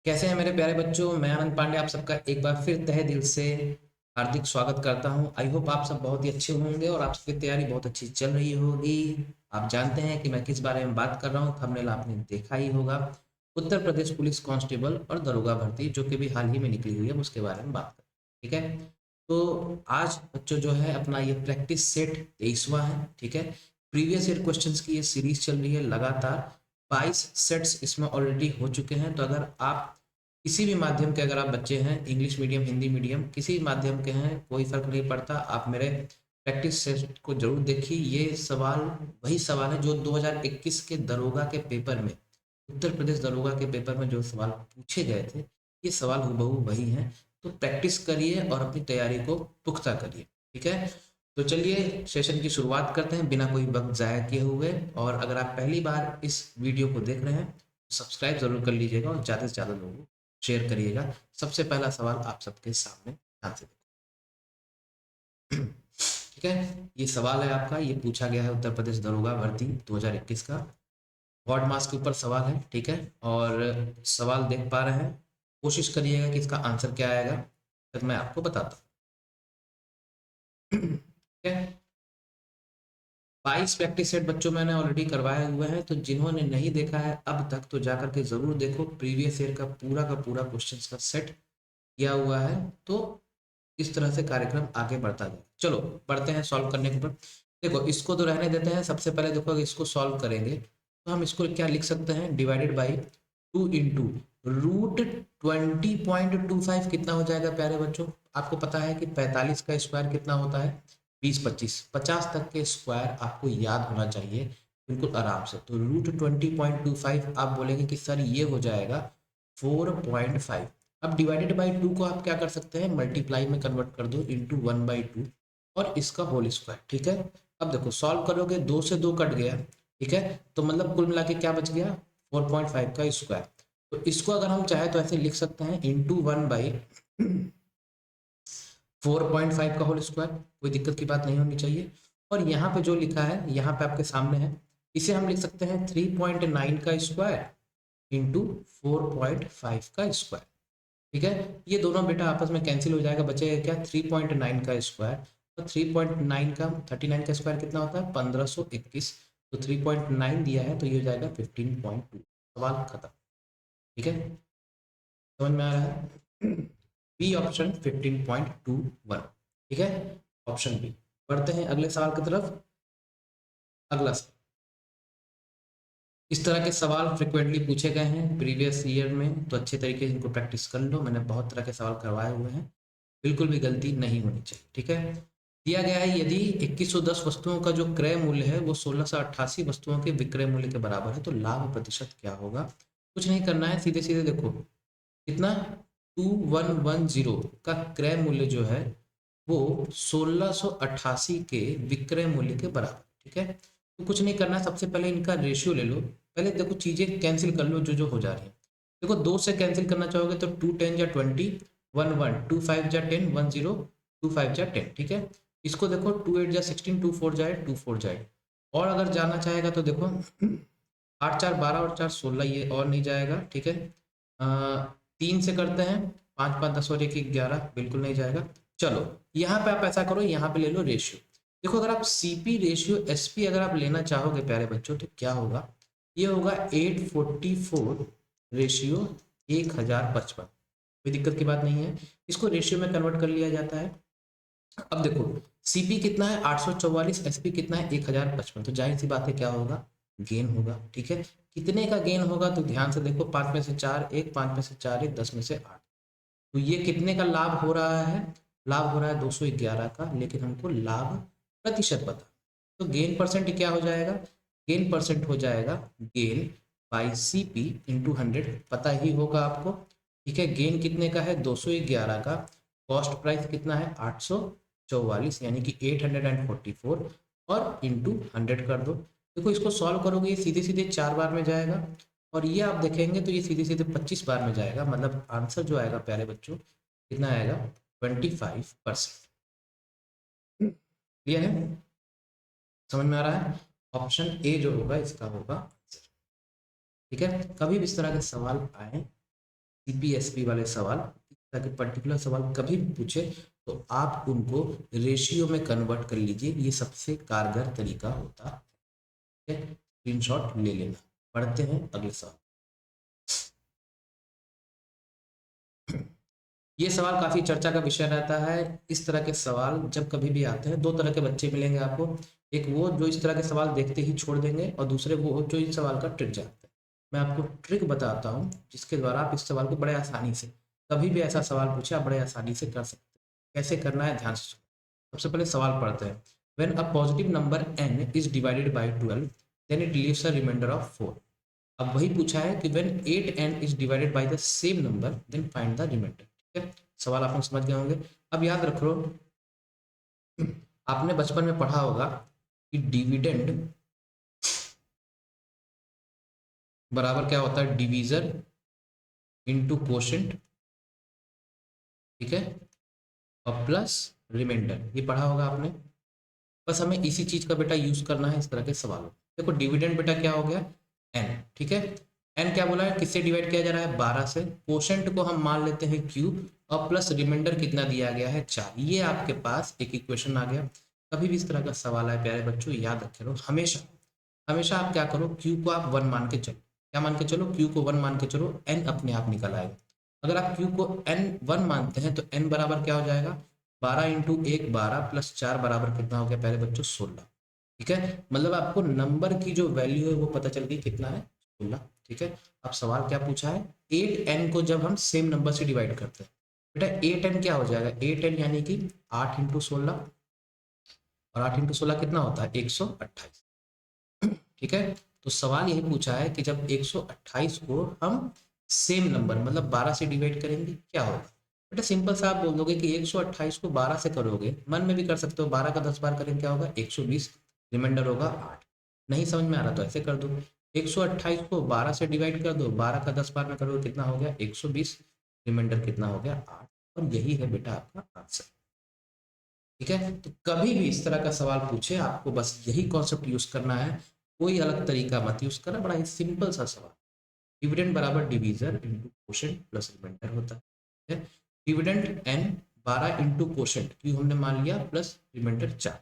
कैसे हैं मेरे प्यारे बच्चों। मैं आनंद पांडे आप सबका एक बार फिर तहे दिल से हार्दिक स्वागत करता हूं। आई होप आप सब बहुत ही अच्छे होंगे और आप सबकी तैयारी बहुत अच्छी चल रही होगी। आप जानते हैं कि मैं किस बारे में बात कर रहा हूं, थंबनेल आपने देखा ही होगा। उत्तर प्रदेश पुलिस कांस्टेबल और दरोगा भर्ती जो कि भी हाल ही में निकली हुई है उसके बारे में बात करें। ठीक है, तो आज बच्चों जो है अपना ये प्रैक्टिस सेट 23वां है। ठीक है, प्रीवियस ईयर क्वेश्चंस की ये सीरीज चल रही है लगातार। 22 सेट्स इसमें ऑलरेडी हो चुके हैं। तो अगर आप किसी भी माध्यम के अगर आप बच्चे हैं, इंग्लिश मीडियम हिंदी मीडियम किसी भी माध्यम के हैं, कोई फर्क नहीं पड़ता, आप मेरे प्रैक्टिस सेट को जरूर देखिए। ये सवाल वही सवाल है जो 2021 के दरोगा के पेपर में, उत्तर प्रदेश दरोगा के पेपर में जो सवाल पूछे गए थे, ये सवाल हूबहू वही हैं। तो प्रैक्टिस करिए और अपनी तैयारी को पुख्ता करिए। ठीक है, तो चलिए सेशन की शुरुआत करते हैं बिना कोई वक्त ज़ाया किए हुए। और अगर आप पहली बार इस वीडियो को देख रहे हैं तो सब्सक्राइब जरूर कर लीजिएगा और ज़्यादा से ज़्यादा लोगों को शेयर करिएगा। सबसे पहला सवाल आप सबके सामने ध्यान से देखो। ठीक है, ये सवाल है आपका, ये पूछा गया है उत्तर प्रदेश दरोगा भर्ती 2021 का। वार्ड मास के ऊपर सवाल है। ठीक है, और सवाल देख पा रहे हैं, कोशिश करिएगा कि इसका आंसर क्या आएगा, फिर मैं आपको बताता हूँ। ठीक है, 22 प्रैक्टिस सेट बच्चों मैंने ऑलरेडी करवाए हुए हैं, तो जिन्होंने नहीं देखा है अब तक तो जाकर के जरूर देखो। प्रीवियस ईयर का पूरा क्वेश्चन का सेट किया हुआ है। तो इस तरह से कार्यक्रम आगे बढ़ता जाए। चलो बढ़ते हैं सॉल्व करने के ऊपर। देखो इसको तो रहने देते हैं। सबसे पहले देखो अगर इसको सॉल्व करेंगे तो हम इसको क्या लिख सकते हैं, डिवाइडेड बाई 2 इंटू रूट 20.25 कितना हो जाएगा प्यारे बच्चों। आपको पता है कि 45 का स्क्वायर कितना होता है, 20 25 50 तक के स्क्वायर आपको याद होना चाहिए बिल्कुल आराम से। तो रूट 20.25 आप बोलेंगे कि सर ये हो जाएगा 4.5। अब डिवाइडेड बाई 2 को आप क्या कर सकते हैं, मल्टीप्लाई में कन्वर्ट कर दो इंटू 1/2 और इसका होल स्क्वायर। ठीक है, अब देखो सॉल्व करोगे, 2 से 2 कट गया। ठीक है, तो मतलब कुल मिला के क्या बच गया, 4.5 का स्क्वायर। तो इसको अगर हम चाहे तो ऐसे लिख सकते हैं इंटू 1/4.5 का होल स्क्वायर। कोई दिक्कत की बात नहीं होनी चाहिए। और यहाँ पे जो लिखा है यहाँ पे आपके सामने है, इसे हम लिख सकते हैं 3.9 का स्क्वायर इंटू 4.5 का स्क्वायर। ठीक है, ये दोनों बेटा आपस में कैंसिल हो जाएगा, बचेगा क्या 3.9 का स्क्वायर। तो 3.9 का 39 का स्क्वायर कितना होता है 1521। तो 3.9 दिया है तो ये हो जाएगा 15.2। सवाल खत्म। ठीक है, समझ में आ रहा है। B option 15.21। ठीक है, ऑप्शन बी। बढ़ते हैं अगले सवाल की तरफ। अगला सवाल, इस तरह के सवाल फ्रिक्वेंटली पूछे गए हैं प्रीवियस ईयर में, तो अच्छे तरीके से इनको प्रैक्टिस कर लो। मैंने बहुत तरह के सवाल करवाए हुए हैं, बिल्कुल भी गलती नहीं होनी चाहिए। ठीक है, दिया गया है यदि 2110 वस्तुओं का जो क्रय मूल्य है वो 1688 वस्तुओं के विक्रय मूल्य के बराबर है तो लाभ प्रतिशत क्या होगा। कुछ नहीं करना है, सीधे सीधे देखो कितना 2110 का क्रय मूल्य जो है वो 1688 के विक्रय मूल्य के बराबर। ठीक है, तो कुछ नहीं करना है, सबसे पहले इनका रेशियो ले लो। पहले देखो चीजें कैंसिल कर लो जो जो हो जा रही है। देखो 2 से कैंसिल करना चाहोगे तो 2 10 या 20, 1 1 2 5 जा 10, 1 0 2 5 जा 10। ठीक है, इसको देखो 2 8 जा 16, 2 4 जाए 2 4 जाए। और अगर जाना चाहेगा तो देखो 8 4 12 और 4 16, ये और नहीं जाएगा। ठीक है, 3 से करते हैं, 5 5 10 और 1 11, बिल्कुल नहीं जाएगा। चलो यहाँ पे आप ऐसा करो, यहाँ पे ले लो रेशियो। देखो अगर आप सीपी रेशियो एसपी अगर आप लेना चाहोगे प्यारे बच्चों तो क्या होगा, ये होगा 844 रेशियो 1055। कोई दिक्कत की बात नहीं है, इसको रेशियो में कन्वर्ट कर लिया जाता है। अब देखो सीपी कितना है 844, एसपी कितना है 1055, तो जाहिर सी बात है क्या होगा, गेन होगा। ठीक है, कितने का गेन होगा तो ध्यान से देखो, 5 में से 4 1, 5 में से 4 1, 10 में से 8। तो ये कितने का लाभ हो रहा है, लाभ हो रहा है 211 का, लेकिन हमको लाभ प्रतिशत बता। तो गेन परसेंट क्या हो जाएगा, गेन परसेंट हो जाएगा gain by C P into 100, पता ही होगा आपको। ठीक है, गेन कितने का है 211 का, कॉस्ट प्राइस कितना है 844 यानी कि 844 और इंटू 100 कर दो। देखो इसको सॉल्व करोगे ये सीधे सीधे 4 बार में जाएगा और ये आप देखेंगे तो ये सीधे सीधे 25 बार में जाएगा। मतलब आंसर जो आएगा प्यारे बच्चों कितना आएगा 25%। क्लियर है, समझ में आ रहा है। ऑप्शन ए जो होगा इसका होगा आंसर। ठीक है, कभी भी इस तरह के सवाल आए सीपीएसपी वाले सवाल, ताकि पर्टिकुलर सवाल कभी भी पूछे तो आप उनको रेशियो में कन्वर्ट कर लीजिए, ये सबसे कारगर तरीका होता है। स्क्रीनशॉट ले लेना। पढ़ते हैं अगले सवाल। ये सवाल काफी चर्चा का विषय रहता है। इस तरह के सवाल जब कभी भी आते हैं, दो तरह के बच्चे मिलेंगे आपको। एक वो जो इस तरह के सवाल देखते ही छोड़ देंगे, और दूसरे वो जो इस सवाल का ट्रिक जानते हैं। मैं आपको ट्रिक बताता हूँ जिसके द्वारा आप इस सवाल को बड़े आसानी से, कभी भी ऐसा सवाल पूछे आप बड़े आसानी से कर सकते हैं। कैसे करना है ध्यान से सुनो। सबसे पहले सवाल पढ़ते हैं। When a positive number n is divided by 12 then it leaves a remainder of 4। अब वही पूछा है कि when 8n is divided by the same number then find the remainder. ठीक है, सवाल आप लोग समझ गए होंगे। अब याद रखो, आपने बचपन में पढ़ा होगा कि डिविडेंड बराबर क्या होता है, डिवीजर इनटू कोशेंट, ठीक है, और प्लस रिमाइंडर। ये पढ़ा होगा आपने। बस हमें इसी चीज का बेटा यूज करना है इस तरह के सवालों। देखो डिविडेंड बेटा क्या हो गया, एन, ठीक है। एन क्या बोला है, किससे डिवाइड किया जा रहा है, 12 से। कोशेंट को हम मान लेते हैं क्यू, और प्लस रिमाइंडर कितना दिया गया है, 4। ये आपके पास एक इक्वेशन आ गया। कभी भी इस तरह का सवाल है प्यारे बच्चों, याद रखे रहो हमेशा, हमेशा आप क्या करो, क्यू को आप 1 मान के चलो। क्या मान के चलो, क्यू को 1 मान के चलो, एन अपने आप निकल आएगा। अगर आप क्यू को एन 1 मानते हैं तो एन बराबर क्या हो जाएगा, 12 इंटू 1 12 प्लस 4 बराबर कितना हो गया पहले बच्चों, 16। ठीक है, मतलब आपको नंबर की जो वैल्यू है वो पता चल गई, कितना है, 16। ठीक है, अब सवाल क्या पूछा है, 8n को जब हम सेम नंबर से डिवाइड करते हैं, बेटा 8n क्या हो जाएगा, 8n यानी कि 8 इंटू 16, और 8 इंटू 16 कितना होता है, 128। ठीक है, तो सवाल यही पूछा है कि जब 128 को हम सेम नंबर मतलब 12 से डिवाइड करेंगे क्या होगा। बेटा सिंपल सा आप बोल दोगे कि 128 को 12 से करोगे, मन में भी कर सकते हो, 12 का 10 बार करेंगे क्या होगा, 120, रिमाइंडर होगा 8। नहीं समझ में आ रहा तो ऐसे कर दो, 128 को 12 से डिवाइड कर दो, 12 का 10 बार में करोगे कितना हो गया, 120, रिमाइंडर कितना हो गया, 8। और यही है बेटा आपका आंसर। ठीक है, तो कभी भी इस तरह का सवाल पूछे आपको बस यही कॉन्सेप्ट यूज करना है, कोई अलग तरीका मत यूज करना, बड़ा ही सिंपल सा सवाल। डिविडेंड बराबर divisor into quotient plus remainder होता है। Dividend N 12 into quotient Q हमने मान लिया, प्लस रिमाइंडर 4।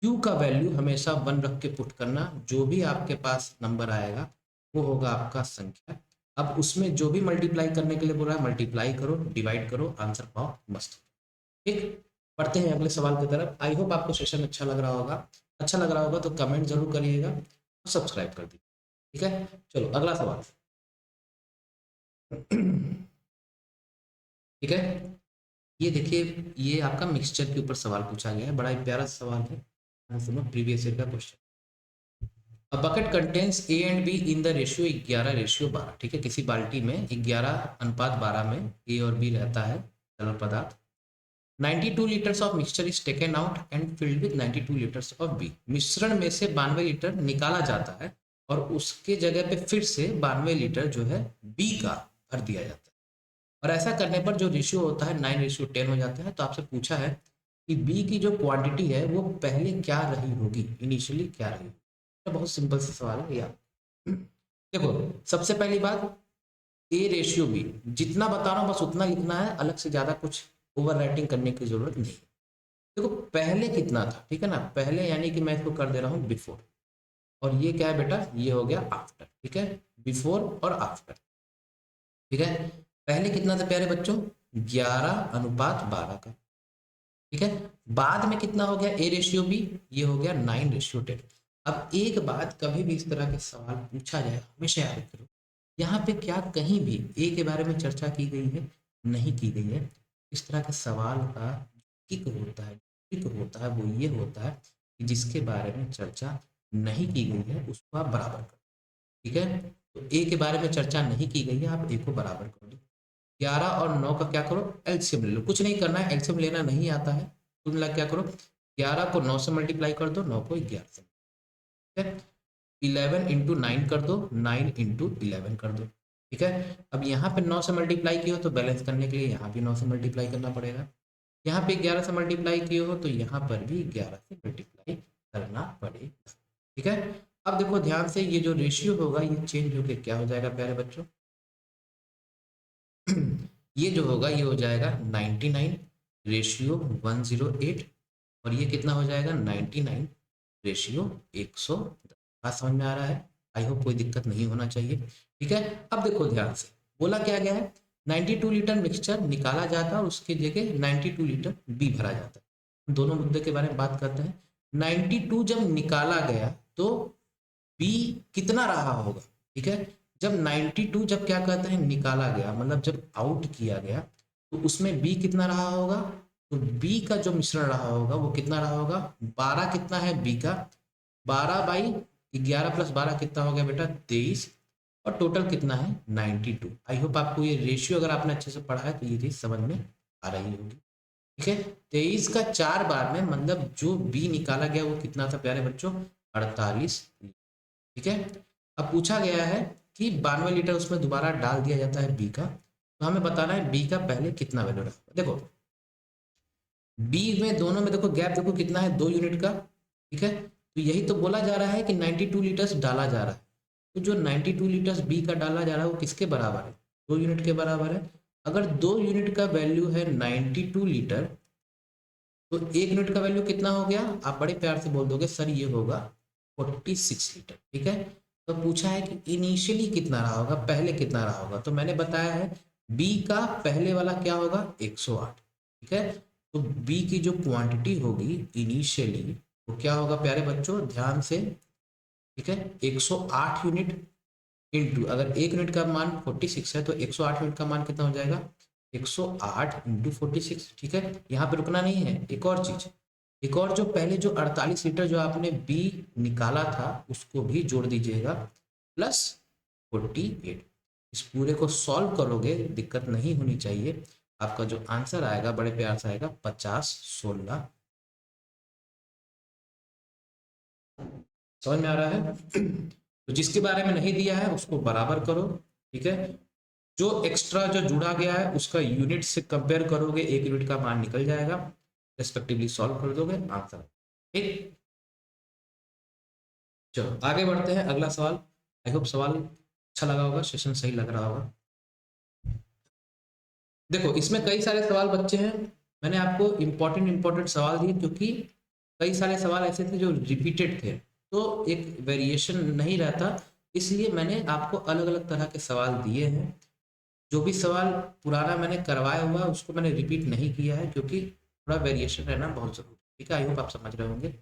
क्यू का वैल्यू हमेशा 1 रख के पुट करना, जो भी आपके पास नंबर आएगा वो होगा आपका संख्या। अब उसमें जो भी मल्टीप्लाई करने के लिए बोला है मल्टीप्लाई करो, डिवाइड करो, आंसर पाओ, मस्त। ठीक, पढ़ते हैं अगले सवाल की तरफ। आई होप आपको सेशन अच्छा लग रहा होगा। अच्छा लग रहा होगा तो कमेंट जरूर करिएगा और सब्सक्राइब कर दीजिए। ठीक है, चलो अगला सवाल। ठीक है, ये देखिए, ये आपका मिक्सचर के ऊपर सवाल पूछा गया है, बड़ा ही प्यारा सवाल है। सुनो, प्रीवियस ईयर का question. A bucket contains A and be in the ratio 11:12। ठीक है, किसी बाल्टी में 11:12 में ए और बी रहता है तरल पदार्थ। 92 litres of mixture is taken out and filled with 92 litres of B. मिश्रण में से 92 लीटर निकाला जाता है और उसके जगह पे फिर से 92 लीटर जो है बी का भर दिया जाता है। और ऐसा करने पर जो रेशियो होता है 9:10 हो जाता है। तो आपसे पूछा है कि बी की जो क्वांटिटी है वो पहले क्या रही होगी, इनिशियली क्या रही। तो बहुत सिंपल सा सवाल है यार। देखो, सबसे पहली बात, ए रेशियो बी जितना बता रहा हूँ बस उतना लिखना है, अलग से ज्यादा कुछ ओवर राइटिंग करने की जरूरत नहीं। देखो पहले कितना था, ठीक है ना, पहले यानी कि मैं इसको कर दे रहा हूँ बिफोर, और ये क्या है बेटा, ये हो गया आफ्टर। ठीक है, बिफोर और आफ्टर। ठीक है, पहले कितना था प्यारे बच्चों, 11:12 का। ठीक है, बाद में कितना हो गया, ए रेशियो बी, ये हो गया 9:10। अब एक बात, कभी भी इस तरह के सवाल पूछा जाए हमेशा याद करो, यहाँ पे क्या कहीं भी ए के बारे में चर्चा की गई है, नहीं की गई है। इस तरह के सवाल का किक होता है, किक होता है वो ये होता है कि जिसके बारे में चर्चा नहीं की गई है उसको आप बराबर करो। ठीक है, तो ए के बारे में चर्चा नहीं की गई है, आप ए को बराबर कर दो। 11 और 9 का क्या करो, एलसीएम ले लो। कुछ नहीं करना है, एलसीएम लेना नहीं आता है, कुल मिला क्या करो, 11 को 9 से मल्टीप्लाई कर दो, 9 को 11 से। ठीक है, 11 इंटू 9 कर दो, 9 इंटू 11 कर दो। ठीक है, अब यहाँ पे 9 से मल्टीप्लाई किए हो तो बैलेंस करने के लिए यहाँ भी 9 से मल्टीप्लाई करना पड़ेगा। यहाँ पे 11 से मल्टीप्लाई किए हो तो यहाँ पर भी 11 से मल्टीप्लाई करना पड़ेगा। ठीक है, अब देखो ध्यान से, ये जो रेशियो होगा ये चेंज होकर क्या हो जाएगा प्यारे बच्चों, ये जो होगा ये हो जाएगा 99/108 और ये कितना हो जाएगा 99/110। बात समझ में आ रहा है? आई होप कोई दिक्कत नहीं होना चाहिए। ठीक है, अब देखो ध्यान से, बोला क्या गया है, 92 लीटर मिक्सचर निकाला जाता है और उसकी जगह 92 लीटर बी भरा जाता है। दोनों मुद्दे के बारे में बात करते हैं। 92 जब निकाला गया तो बी कितना रहा होगा? ठीक है, जब 92 जब क्या कहते हैं निकाला गया, मतलब जब आउट किया गया, तो उसमें बी कितना रहा होगा? तो बी का जो मिश्रण रहा होगा वो कितना रहा होगा? 12 कितना है बी का? 12/11 + 12 कितना हो गया बेटा? 23। और टोटल कितना है? 92। आई होप आपको ये रेशियो अगर आपने अच्छे से पढ़ा है तो ये चीज समझ में आ रही होगी। ठीक है, 23 का 4 बार में मतलब जो बी निकाला गया वो कितना था प्यारे बच्चों? 48। ठीक है, अब पूछा गया है कि 92 लीटर उसमें दोबारा डाल दिया जाता है बी का, तो हमें बताना है बी का पहले कितना वैल्यू रहा। देखो बी में दोनों में देखो गैप देखो कितना है? 2 यूनिट का। ठीक है, तो यही तो बोला जा रहा है कि 92 लीटर्स डाला जा रहा है, तो जो 92 लीटर्स बी का डाला जा रहा है वो किसके बराबर है? 2 यूनिट के बराबर है। अगर 2 यूनिट का वैल्यू है 92 लीटर, तो 1 यूनिट का वैल्यू कितना हो गया? आप बड़े प्यार से बोल दोगे सर ये होगा 46 लीटर। ठीक है, तो पूछा है कि इनिशियली कितना रहा होगा, पहले कितना रहा होगा, तो मैंने बताया है बी का पहले वाला क्या होगा? 108। ठीक है, तो बी की जो क्वांटिटी होगी इनिशियली वो क्या होगा प्यारे बच्चों? ध्यान से। ठीक है, 108 यूनिट इंटू, अगर 1 यूनिट का मान 46 है तो 108 यूनिट का मान कितना हो जाएगा? 108 इंटू 46। ठीक है, यहाँ पे रुकना नहीं है, एक और चीज, एक और, जो पहले जो 48 लीटर जो आपने बी निकाला था उसको भी जोड़ दीजिएगा प्लस 48। इस पूरे को सॉल्व करोगे, दिक्कत नहीं होनी चाहिए, आपका जो आंसर आएगा बड़े प्यार से आएगा 50/16। समझ में आ रहा है? तो जिसके बारे में नहीं दिया है उसको बराबर करो। ठीक है, जो एक्स्ट्रा जो जुड़ा गया है उसका यूनिट से कंपेयर करोगे, 1 यूनिट का मान निकल जाएगा, रेस्पेक्टिवली सॉल्व कर दोगे, आंसर। ठीक, चलो आगे बढ़ते हैं, अगला सवाल। आई होप सवाल अच्छा लगा होगा, सेशन सही लग रहा होगा। देखो इसमें कई सारे सवाल बच्चे हैं, मैंने आपको इंपॉर्टेंट सवाल दिए क्योंकि कई सारे सवाल ऐसे थे जो रिपीटेड थे, तो एक वेरिएशन नहीं रहता, इसलिए मैंने आपको अलग अलग तरह के सवाल दिए हैं। जो भी सवाल पुराना मैंने करवाया हुआ है उसको मैंने रिपीट नहीं किया है क्योंकि थोड़ा वेरिएशन रहना बहुत जरूरी है। ठीक है, आई होप आप समझ रहे होंगे।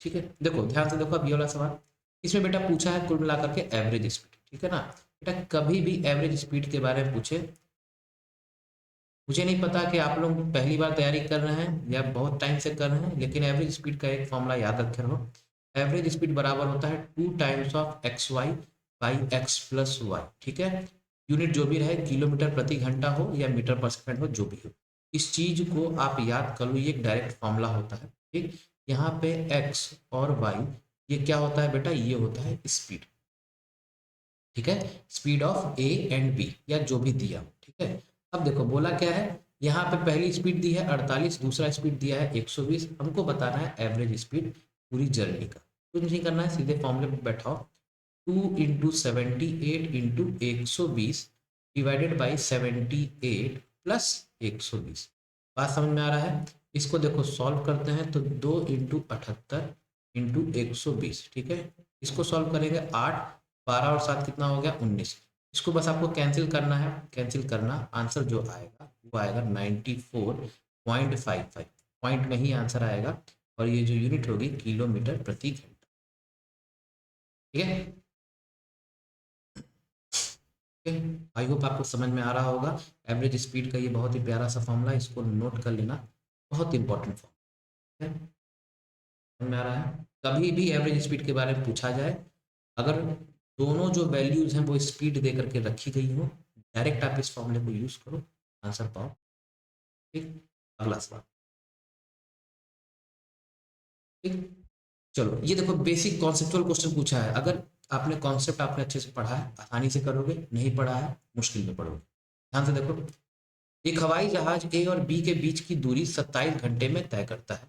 ठीक है, देखो ध्यान से देखो अब ये वाला सवाल, इसमें बेटा पूछा है कुल मिलाकर के एवरेज स्पीड। ठीक है ना बेटा, कभी भी एवरेज स्पीड के बारे में पूछे, मुझे नहीं पता कि आप लोग पहली बार तैयारी कर रहे हैं या बहुत टाइम से कर रहे हैं, लेकिन एवरेज स्पीड का एक फॉर्मूला याद रखे रहो। एवरेज स्पीड बराबर होता है 2 टाइम्स ऑफ xy/x+y। ठीक है, यूनिट जो भी रहे, किलोमीटर प्रति घंटा हो या मीटर पर सेकंड हो, जो भी हो, इस चीज को आप याद कर लो, ये एक डायरेक्ट फॉर्मूला होता है। ठीक, यहाँ पे x और y ये क्या होता है बेटा? ये होता है स्पीड। ठीक है, speed of A and B या जो भी दिया। ठीक है, अब देखो बोला क्या है, यहाँ पे पहली स्पीड दी है 48, दूसरा स्पीड दिया है 120, हमको बताना है एवरेज स्पीड पूरी जर्नी का। कुछ नहीं करना है, सीधे फॉर्मूले पे बैठाओ, 2 × 78 × 120 डिवाइडेड बाई 78 प्लस 120। बात समझ में आ रहा है? इसको देखो सॉल्व करते हैं तो 2 × 78 × 120। ठीक है, इसको सॉल्व करेंगे 8, 12 और 7 कितना हो गया? 19। इसको बस आपको कैंसिल करना है, कैंसिल करना, आंसर जो आएगा वो आएगा 94.55, पॉइंट में ही आंसर आएगा, और ये जो यूनिट होगी किलोमीटर प्रति घंटा। ठीक है, आई होप आपको समझ में आ रहा होगा। एवरेज स्पीड का ये बहुत ही प्यारा सा फॉर्मूला, इसको नोट कर लेना, बहुत इंपॉर्टेंट फॉर्मूला है। समझ में आ रहा है? कभी भी एवरेज स्पीड के बारे में पूछा जाए, अगर दोनों जो वैल्यूज हैं वो स्पीड दे करके रखी गई हो, डायरेक्ट आप इस फॉर्मूले को यूज करो, आंसर पाओ। ठीक, अगला सवाल। ठीक, चलो ये देखो बेसिक कॉन्सेप्चुअल क्वेश्चन पूछा है, अगर आपने कॉन्सेप्ट आपने अच्छे से पढ़ा है आसानी से करोगे, नहीं पढ़ा है मुश्किल में पढ़ोगे। ध्यान से देखो, एक हवाई जहाज ए और बी के बीच की दूरी 27 घंटे में तय करता है।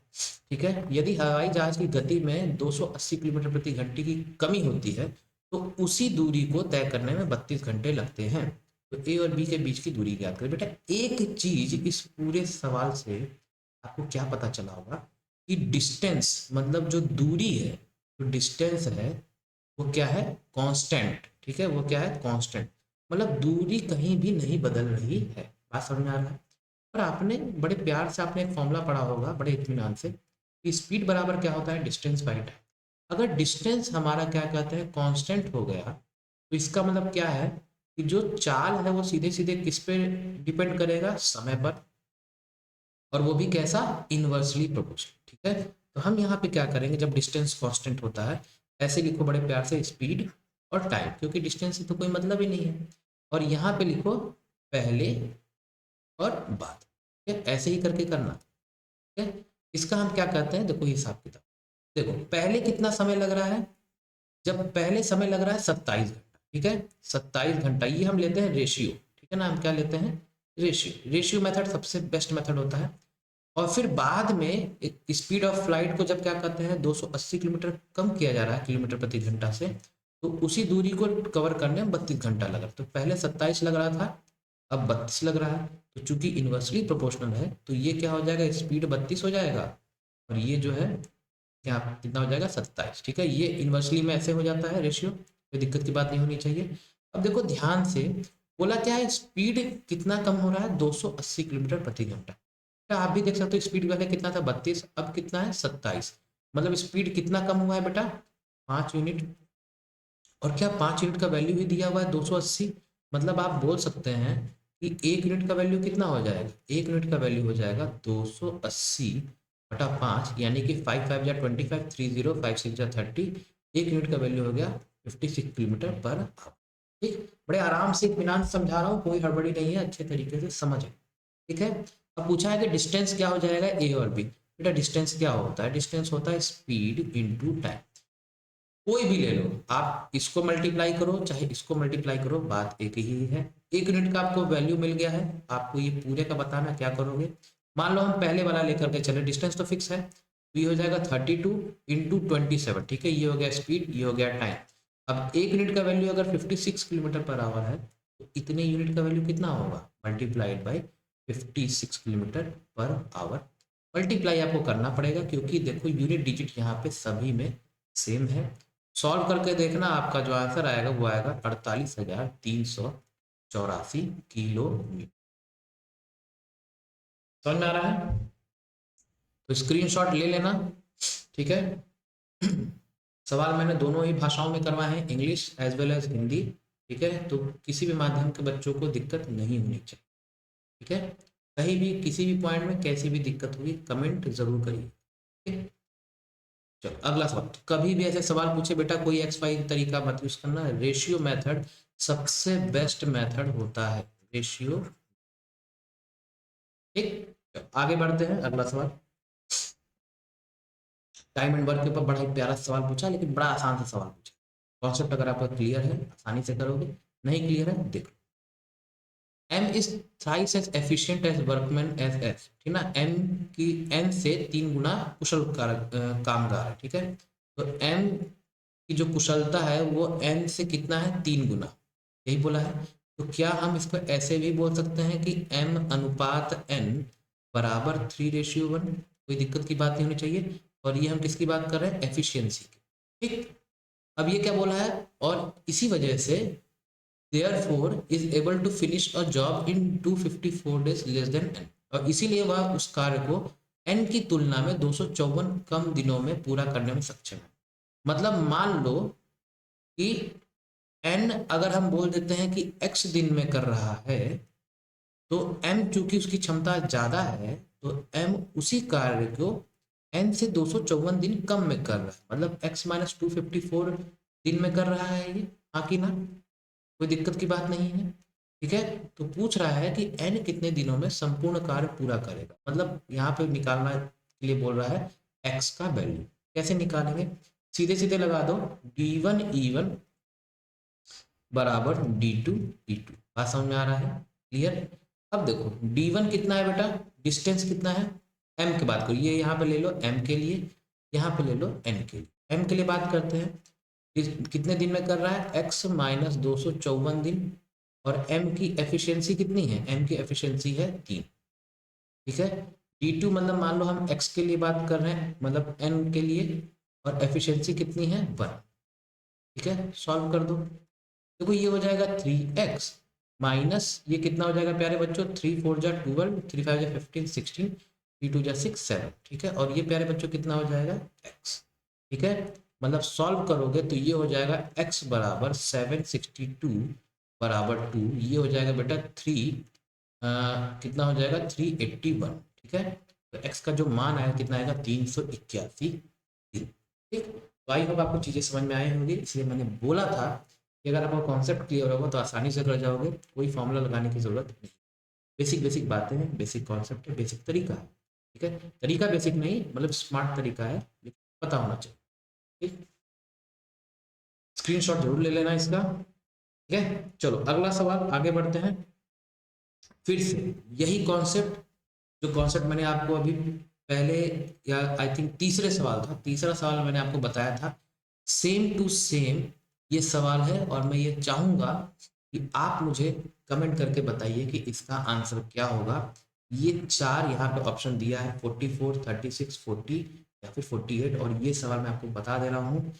ठीक है, यदि हवाई जहाज की गति में 280 किलोमीटर प्रति घंटे की कमी होती है तो उसी दूरी को तय करने में 32 घंटे लगते हैं। तो ए और बी के बीच की दूरी ज्ञात करें। बेटा एक चीज इस पूरे सवाल से आपको क्या पता चला होगा कि डिस्टेंस मतलब जो दूरी है, जो डिस्टेंस है वो क्या है, कांस्टेंट। ठीक है, वो क्या है, कांस्टेंट। मतलब दूरी कहीं भी नहीं बदल रही है। बात समझ में आ रहा है। और आपने बड़े प्यार से आपने एक फॉर्मूला पढ़ा होगा बड़े इत्मीनान से कि स्पीड बराबर क्या होता है, डिस्टेंस बाई टाइम। अगर डिस्टेंस हमारा क्या कहते हैं कांस्टेंट हो गया तो इसका मतलब क्या है कि जो चाल है वो सीधे सीधे किस पे डिपेंड करेगा, समय पर। और वो भी कैसा, इनवर्सली प्रोपोर्शनल। ठीक है, तो हम यहाँ पे क्या करेंगे, जब डिस्टेंस कांस्टेंट होता है ऐसे लिखो बड़े प्यार से स्पीड और टाइम, क्योंकि डिस्टेंस से तो कोई मतलब ही नहीं है। और यहाँ पे लिखो पहले और बाद। ठीक है, ऐसे ही करके करना। ठीक है, इसका हम क्या कहते हैं, देखो हिसाब किताब। देखो पहले कितना समय लग रहा है, जब पहले समय लग रहा है 27 घंटा। ठीक है, 27 घंटा, ये हम लेते हैं रेशियो। ठीक है ना, हम क्या लेते हैं, रेशियो। रेशियो मेथड सबसे बेस्ट मेथड होता है। और फिर बाद में स्पीड ऑफ फ्लाइट को जब क्या कहते हैं 280 किलोमीटर कम किया जा रहा है किलोमीटर प्रति घंटा से, तो उसी दूरी को कवर करने में 32 घंटा लगा। तो पहले 27 लग रहा था, अब 32 लग रहा है। तो चूंकि इन्वर्सली प्रोपोर्शनल है तो ये क्या हो जाएगा, स्पीड 32 हो जाएगा और ये जो है क्या कितना हो जाएगा, 27। ठीक है, ये इन्वर्सली में ऐसे हो जाता है रेशियो, कोई दिक्कत की बात नहीं होनी चाहिए। अब देखो ध्यान से, बोला क्या है, स्पीड कितना कम हो रहा है, 280 किलोमीटर प्रति घंटा। क्या आप भी देख सकते हो स्पीड पहले कितना था, 32, अब कितना है, 27। मतलब स्पीड कितना कम हुआ है बेटा, 5 यूनिट। और क्या 5 यूनिट का वैल्यू भी दिया हुआ है 280। मतलब आप बोल सकते हैं कि 1 यूनिट का वैल्यू कितना हो जाएगा, 1 यूनिट का वैल्यू हो जाएगा 280/5, यानी कि 5 5 या 25, 30 5 6 या 30। 1 यूनिट का वैल्यू हो गया 56 किलोमीटर पर आवर। ठीक, बड़े आराम से इत्मीनान से समझा रहा हूँ, कोई हड़बड़ी नहीं है, अच्छे तरीके से समझ। ठीक है, अब पूछा है कि डिस्टेंस क्या हो जाएगा, ए और बी। बेटा डिस्टेंस क्या होता है, डिस्टेंस होता है स्पीड इनटू टाइम। कोई भी ले लो, आप इसको मल्टीप्लाई करो चाहे इसको मल्टीप्लाई करो, बात एक ही है। 1 यूनिट का आपको वैल्यू मिल गया है, आपको ये पूरे का बताना क्या करोगे। मान लो हम पहले वाला लेकर के चले, डिस्टेंस तो फिक्स है, तो ये हो जाएगा 32 इंटू 27। ठीक है, ये हो गया स्पीड, ये हो गया टाइम। अब 1 यूनिट का वैल्यू अगर 56 किलोमीटर पर आवर है तो इतने यूनिट का वैल्यू कितना होगा, multiplied by 56 kilometre per hour. Multiply आपको करना पड़ेगा क्योंकि देखो यूनिट डिजिट यहाँ पे सभी में सेम है। सॉल्व करके देखना, आपका जो आंसर आएगा वो आएगा 48,384 किलोमीटर। समझ में आ रहा है, तो स्क्रीनशॉट ले लेना। ठीक है, सवाल मैंने दोनों ही भाषाओं में करवाए हैं, English as well as Hindi. ठीक है, तो किसी भी माध्यम के बच्चों को दिक्कत नहीं होनी चाहिए। ठीक है, कहीं भी किसी भी पॉइंट में कैसी भी दिक्कत होगी कमेंट जरूर करिए। ठीक, चलो अगला सवाल। तो कभी भी ऐसे सवाल पूछे बेटा कोई एक्स वाई तरीका मत यूज करना है, रेशियो मेथड सबसे बेस्ट मेथड होता है, रेशियो। ठीक, चलो आगे बढ़ते हैं, अगला सवाल। टाइम एंड वर्क के ऊपर बड़ा ही प्यारा सवाल पूछा, लेकिन बड़ा आसान सा सवाल पूछा। कॉन्सेप्ट अगर आपका क्लियर है आसानी से करोगे, नहीं क्लियर है देख लो। M is thrice as efficient as workman as S. ठीक ना, एम की एन से 3 गुना कुशल कामगार है। ठीक है, तो एम की जो कुशलता है वो एन से कितना है, 3 गुना, यही बोला है। तो क्या हम इसको ऐसे भी बोल सकते हैं कि एम अनुपात एन बराबर 3:1। कोई दिक्कत की बात नहीं होनी चाहिए। और ये हम किसकी बात कर रहे हैं, एफिशिएंसी की। ठीक, अब ये क्या बोला है, और इसी वजह से therefore is able to finish a job in 254 days less than n, और इसीलिए वह उस कार्य को n की तुलना में 254 कम दिनों में पूरा करने में सक्षम है। मतलब मान लो कि n अगर हम बोल देते हैं कि x दिन में कर रहा है, तो m चूंकि उसकी क्षमता ज्यादा है तो m उसी कार्य को n से 254 दिन कम में कर रहा है। मतलब x माइनस 254 दिन में कर रहा है ये, हाँ कि ना, कोई दिक्कत की बात नहीं है। ठीक है, तो पूछ रहा है कि n कितने दिनों में संपूर्ण कार्य पूरा करेगा। मतलब यहाँ पे निकालना के लिए बोल रहा है x का वैल्यू। कैसे निकालेंगे, सीधे सीधे लगा दो, d1 e1 बराबर d2 e2। बात समझ में आ रहा है, क्लियर। अब देखो d1 कितना है बेटा, डिस्टेंस कितना है, m की बात करो, ये यहाँ पे ले लो m के लिए, यहाँ पे ले लो n के लिए। m के लिए बात करते हैं, कितने दिन में कर रहा है, x माइनस 254 दिन। और m की एफिशिएंसी कितनी है, m की एफिशिएंसी है 3, ठीक है। d2 मतलब मान लो हम x के लिए बात कर रहे हैं, मतलब n के लिए, और एफिशिएंसी कितनी है 1, ठीक है। सॉल्व कर दो, देखो ये हो जाएगा 3x माइनस ये कितना हो जाएगा प्यारे बच्चों, 3 4 जा 12, 3 5 जा 15, 16, 3 2 जा 6 7, ठीक है। और ये प्यारे बच्चों कितना हो जाएगा x, ठीक है। मतलब सॉल्व करोगे तो ये हो जाएगा x बराबर 762 बराबर 2, ये हो जाएगा बेटा 3 कितना हो जाएगा 381, ठीक है। तो x का जो मान आएगा कितना आएगा 381 दिन, ठीक। तो आई होप आपको चीज़ें समझ में आई होंगी, इसलिए मैंने बोला था कि अगर आपको कॉन्सेप्ट क्लियर होगा तो आसानी से कर जाओगे, कोई फॉर्मूला लगाने की जरूरत नहीं। बेसिक बेसिक बातें हैं, बेसिक कॉन्सेप्ट है, बेसिक तरीका है, ठीक है। तरीका बेसिक नहीं मतलब स्मार्ट तरीका है, लेकिन पता होना चाहिए, ठीक। स्क्रीनशॉट जरूर ले लेना इसका, ठीक है। चलो अगला सवाल आगे बढ़ते हैं। फिर से यही कॉन्सेप्ट, जो कॉन्सेप्ट मैंने आपको अभी पहले, या आई थिंक तीसरे सवाल था, तीसरा सवाल मैंने आपको बताया था, सेम टू सेम ये सवाल है। और मैं ये चाहूंगा कि आप मुझे कमेंट करके बताइए कि इसका आंसर क्या होगा। ये चार यहाँ पे ऑप्शन दिया है 44, 36, 40 या फिर 48, और ये सवाल मैं आपको बता दे रहा हूँ,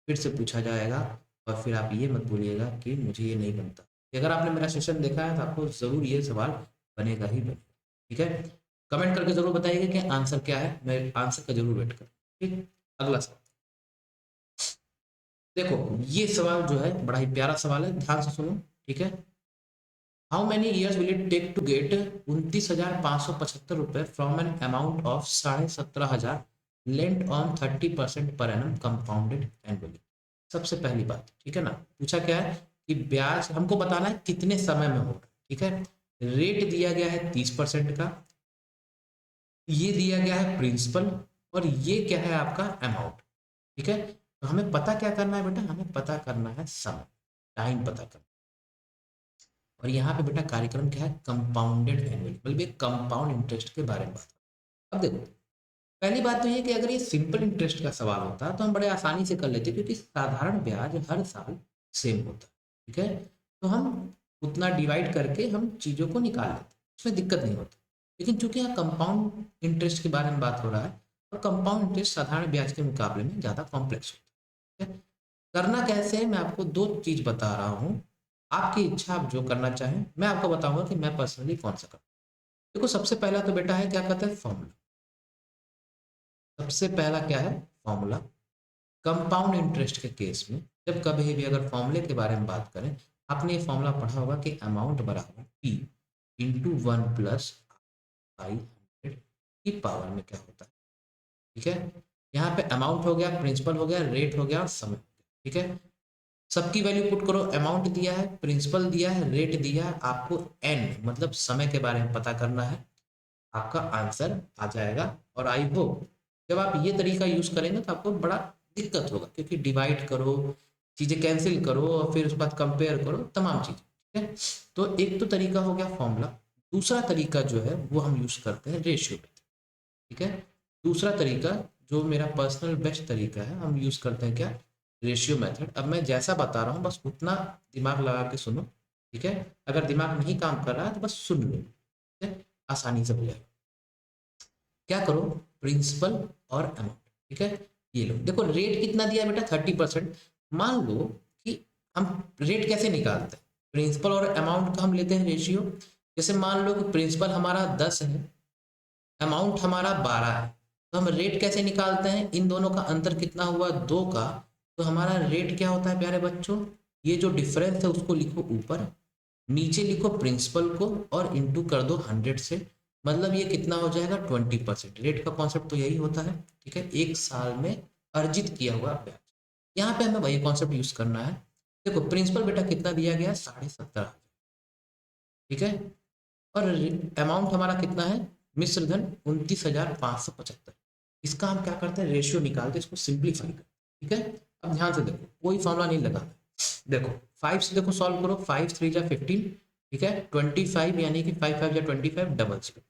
फिर से पूछा जाएगा और फिर आप ये मत बोलिएगा कि मुझे ये नहीं बनता। अगर आपने मेरा सेशन देखा है तो आपको जरूर ये सवाल बनेगा ही बनेगा, ठीक है। कमेंट करके जरूर बताइएगा कि आंसर क्या है, मैं आंसर का जरूर वेट करूँ, ठीक। अगला सवाल देखो, ये सवाल जो है बड़ा ही प्यारा सवाल है, ध्यान से सुनो, ठीक है। How many years will it take to get 29,575 रुपए from an amount of 17,500 lent on 30% per annum compounded annually. सबसे पहली बात, ठीक है ना, पूछा क्या है कि ब्याज हमको बताना है कितने समय में होगा, ठीक है। रेट दिया गया है 30% का, ये दिया गया है प्रिंसिपल, और ये क्या है आपका अमाउंट, ठीक है। तो हमें पता क्या करना है बेटा, हमें पता करना है समय, टाइम पता करना। और यहाँ पे बेटा कार्यक्रम क्या है, कंपाउंडेड एनुअली, मतलब एक कंपाउंड इंटरेस्ट के बारे में बात। अब देखो, पहली बात तो ये कि अगर ये सिंपल इंटरेस्ट का सवाल होता तो हम बड़े आसानी से कर लेते, क्योंकि साधारण ब्याज हर साल सेम होता है, ठीक है। तो हम उतना डिवाइड करके हम चीज़ों को निकाल लेते, उसमें दिक्कत नहीं होती। लेकिन चूंकि यहाँ कंपाउंड इंटरेस्ट के बारे में बात हो रहा है, और कंपाउंड इंटरेस्ट साधारण ब्याज के मुकाबले में ज़्यादा कॉम्प्लेक्स होता है, ठीक है। करना कैसे है, मैं आपको दो चीज़ बता रहा हूँ, आपकी इच्छा, आप जो करना चाहें। मैं आपको बताऊंगा कि मैं पर्सनली कौन सा करता हूँ। देखो सबसे पहला तो बेटा है, क्या कहते हैं, फॉर्मूला। सबसे पहला क्या है, फॉर्मूला। कंपाउंड इंटरेस्ट के केस में जब कभी भी अगर फॉर्मूले के बारे में बात करें, आपने ये फॉर्मूला पढ़ा होगा कि अमाउंट बराबर पी इंटू 1 प्लस आई 100 की पावर में क्या होता है, ठीक है। यहाँ पे अमाउंट हो गया, प्रिंसिपल हो गया, रेट हो गया और समय हो गया, ठीक है। सबकी वैल्यू पुट करो, अमाउंट दिया है, प्रिंसिपल दिया है, रेट दिया है, आपको एन मतलब समय के बारे में पता करना है, आपका आंसर आ जाएगा। और आई होप जब आप ये तरीका यूज करेंगे तो आपको बड़ा दिक्कत होगा, क्योंकि डिवाइड करो, चीजें कैंसिल करो, और फिर उसके बाद कंपेयर करो, तमाम चीजें, ठीक है। तो एक तो तरीका हो गया फॉर्मूला, दूसरा तरीका जो है वो हम यूज करते हैं रेशियो मेथड, ठीक है। दूसरा तरीका जो मेरा पर्सनल बेस्ट तरीका है, हम यूज करते हैं क्या, रेशियो मेथड। अब मैं जैसा बता रहा हूँ बस उतना दिमाग लगा के सुनो, ठीक है। अगर दिमाग नहीं काम कर रहा है तो बस सुन लो, ठीक है, आसानी से हो जाएगा। क्या करो, प्रिंसिपल और अमाउंट, ठीक है। ये लो, देखो रेट कितना दिया है बेटा 30%। मान लो कि हम रेट कैसे निकालते हैं, प्रिंसिपल और अमाउंट का हम लेते हैं रेशियो। जैसे मान लो कि प्रिंसिपल हमारा 10 है, अमाउंट हमारा 12 है, तो हम रेट कैसे निकालते हैं, इन दोनों का अंतर कितना हुआ 2 का, तो हमारा रेट क्या होता है प्यारे बच्चों, ये जो डिफरेंस है उसको लिखो ऊपर, नीचे लिखो प्रिंसिपल को और इंटू कर दो 100 से, मतलब ये कितना हो जाएगा 20%। रेट का कॉन्सेप्ट तो यही होता है, ठीक है, एक साल में अर्जित किया हुआ ब्याज। यहाँ पे हमें वही कॉन्सेप्ट यूज करना है। देखो प्रिंसिपल बेटा कितना दिया गया 17,500, ठीक है। और अमाउंट हमारा कितना है, मिश्र धन 29,575। इसका हम क्या करते हैं, रेशियो निकालते हैं, इसको सिंप्लीफाई करते हैं, ठीक है। अब ध्यान से देखो, कोई फॉर्मूला नहीं लगाना, देखो 5 से देखो सॉल्व करो, 5 3 जा 15, ठीक है, 25 यानी कि 5 5 जा 25 डबल 0,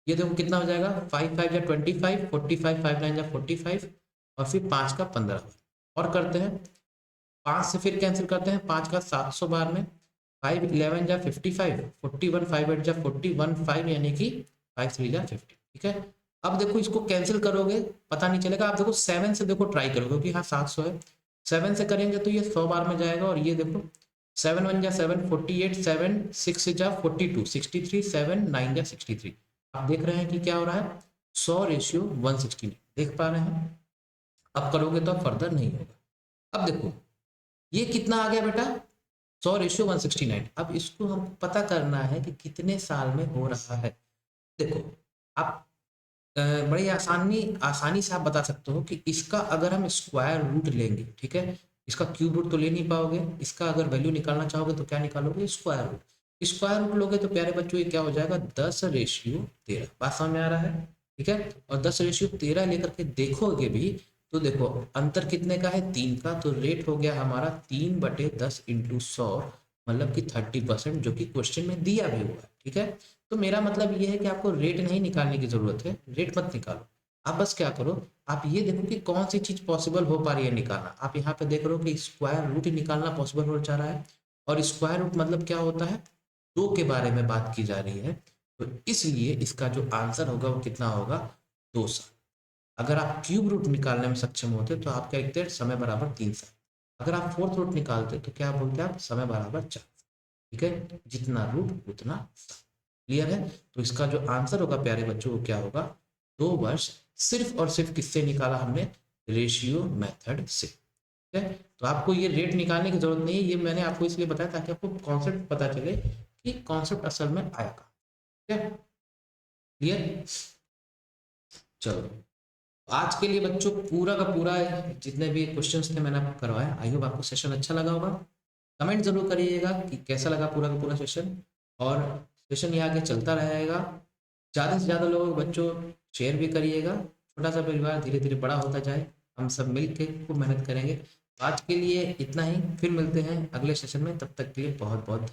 ये देखो कितना हो जाएगा 5 5 जा 25, 45 5 9 जा 45, और फिर 5 का 15 और करते हैं, 5 से फिर कैंसिल करते हैं, 5 का 700 बार में, 5 11 जा 55, 41 5 8 जा 41 5 यानी कि 5 3 जा 50। ठीक है, अब देखो इसको कैंसिल करोगे पता नहीं चलेगा। आप देखो 7 से देखो ट्राई करोगे क्योंकि हाँ 700 है, 7 से करेंगे तो ये 100 बार में जाएगा। और ये देखो 7 1 जा 7 48, 7 6 जा 42, 63, 7 9 जा 63। आप देख रहे हैं कि क्या हो रहा है, 100:169 देख पा रहे हैं। अब करोगे तो अब फर्दर नहीं होगा। अब देखो ये कितना आ गया बेटा, 100:169। अब इसको हम पता करना है कि कितने साल में हो रहा है। देखो आप बड़ी आसानी से आप बता सकते हो कि इसका अगर हम स्क्वायर रूट लेंगे, ठीक है, इसका क्यूब रूट तो ले नहीं पाओगे, इसका अगर वैल्यू निकालना चाहोगे तो क्या निकालोगे, स्क्वायर रूट। स्क्वायर रूट लोगे तो प्यारे बच्चों ये क्या हो जाएगा, 10:13। बात समझ में आ रहा है, ठीक है। और 10:13 लेकर के देखोगे भी तो देखो अंतर कितने का है, 3 का। तो रेट हो गया हमारा 3/10 × 100, मतलब कि 30%, जो कि क्वेश्चन में दिया भी हुआ है। ठीक है, तो मेरा मतलब ये है कि आपको रेट नहीं निकालने की जरूरत है, रेट मत निकालो। आप बस क्या करो, आप ये देखो कि कौन सी चीज पॉसिबल हो पा रही है निकालना। आप यहाँ पे देख रहे हो कि स्क्वायर रूट ही निकालना पॉसिबल हो जा रहा है, और स्क्वायर रूट मतलब क्या होता है, 2 के बारे में बात की जा रही है। तो इसलिए इसका जो आंसर होगा वो कितना होगा, 2 साल। अगर आप क्यूब रूट निकालने में सक्षम होते तो आप क्या लिखते हैं, समय बराबर 3 साल। अगर आप फोर्थ रूट निकालते तो क्या बोलते हैं आप, समय बराबर 4। ठीक है, जितना रूट उतना साल। क्लियर है, तो इसका जो आंसर होगा प्यारे बच्चों वो क्या होगा, 2 वर्ष। सिर्फ और सिर्फ किससे निकाला हमने, रेशियो मेथड से। ठीक है, तो आपको ये रेट निकालने की जरूरत नहीं है, ये मैंने आपको इसलिए बताया ताकि आपको कॉन्सेप्ट पता चले कि कॉन्सेप्ट असल में आया कहाँ। ठीक है, क्लियर। चलो आज के लिए बच्चों पूरा का पूरा जितने भी क्वेश्चंस थे मैंने आपको करवाया। आई होप आपको सेशन अच्छा लगा होगा। कमेंट जरूर करिएगा कि कैसा लगा पूरा का पूरा सेशन, और सेशन ये आगे चलता रहेगा। ज़्यादा से ज़्यादा लोगों बच्चों शेयर भी करिएगा, छोटा सा परिवार धीरे धीरे बड़ा होता जाए, हम सब मिल के खूब मेहनत करेंगे। आज के लिए इतना ही, फिर मिलते हैं अगले सेशन में, तब तक के लिए बहुत बहुत